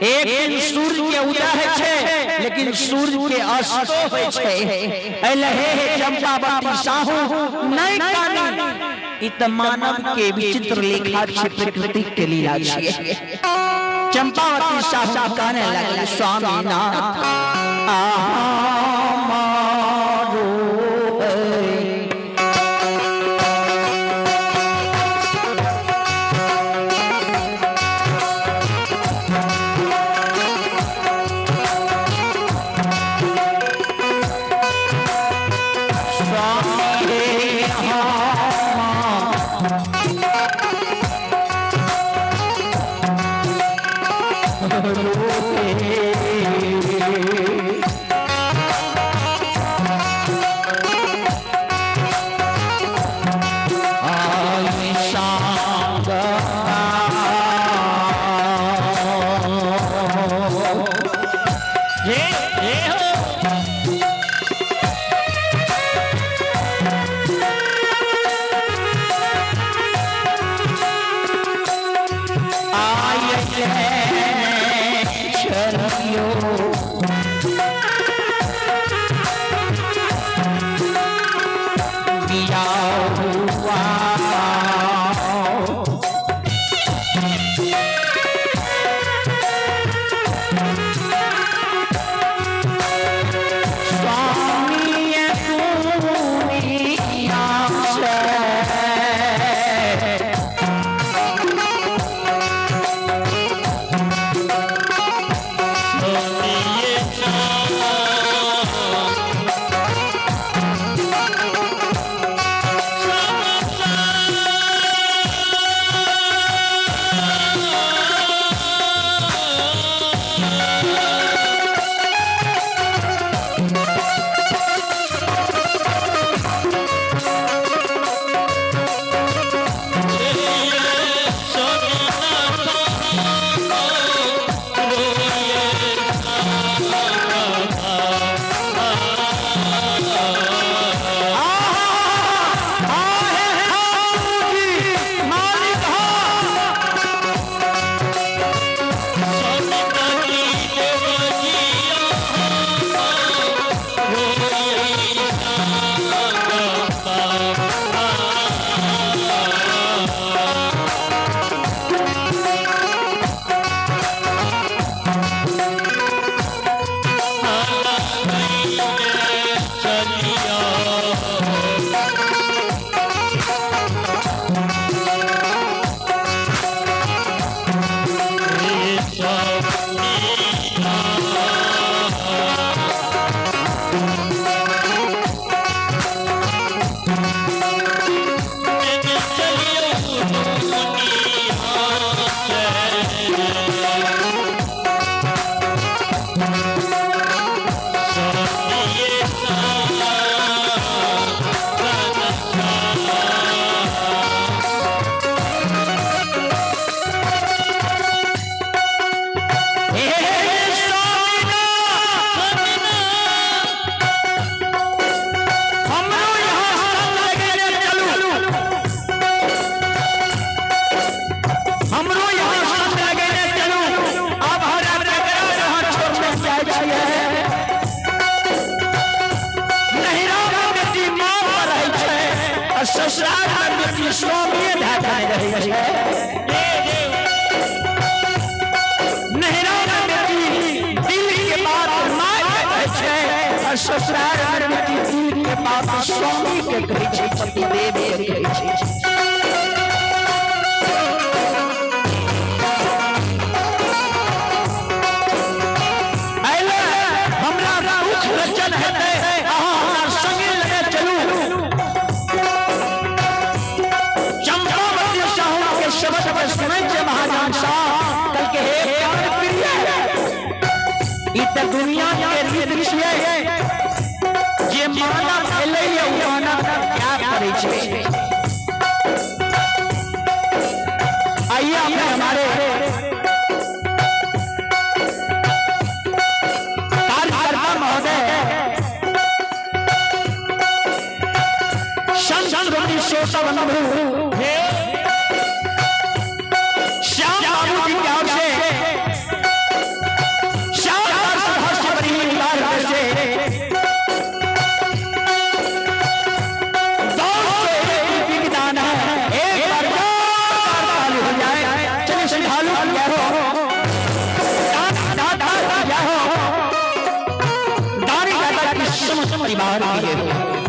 एक दिन सूर्य के उदय है छे लेकिन सूर्य के अस्त होय छे एले हे चंपावती साहू नहीं कानी इ त मानव के विचित्र लेखा छे प्रकृति के लीला छे। चंपावती साहू कहने लगे स्वामी नाथ ससुराल में बेटी स्वामी ढाका रही है नहरा में बेटी दिल के बात मां कहै छै और ससुराल में बेटी दिल के बात स्वामी के कहै छै पति देव के कहै छै। दुनिया के रीत विषय जे मानव एलै ओ मानव क्या करै छै। आइए अपने हमारे कार्यकर्ता महोदय संत रोटी श्रोता बंधु श्याम बाबू जी की ओर से परिवार के